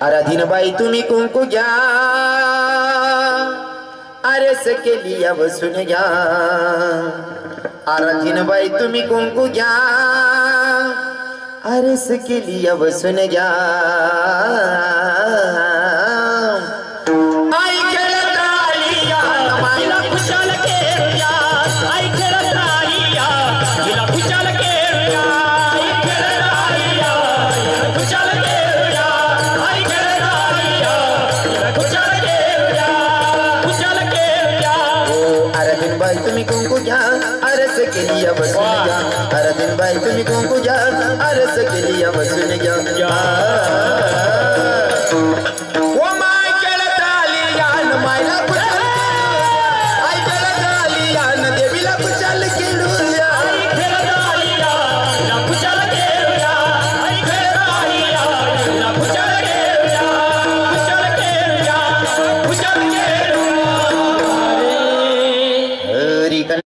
आराधीनबाई तुम्ही कुंकू घ्या आरस केली बसून घ्या आराधीनबाई तुम्ही कुंकू घ्या आरस केली बसून घ्या आराधीनबाई तुम्ही कुंकू घ्या आरस केली बसून घ्या आराधीनबाई तुम्ही कुंकू घ्या आरस केली बसून घ्या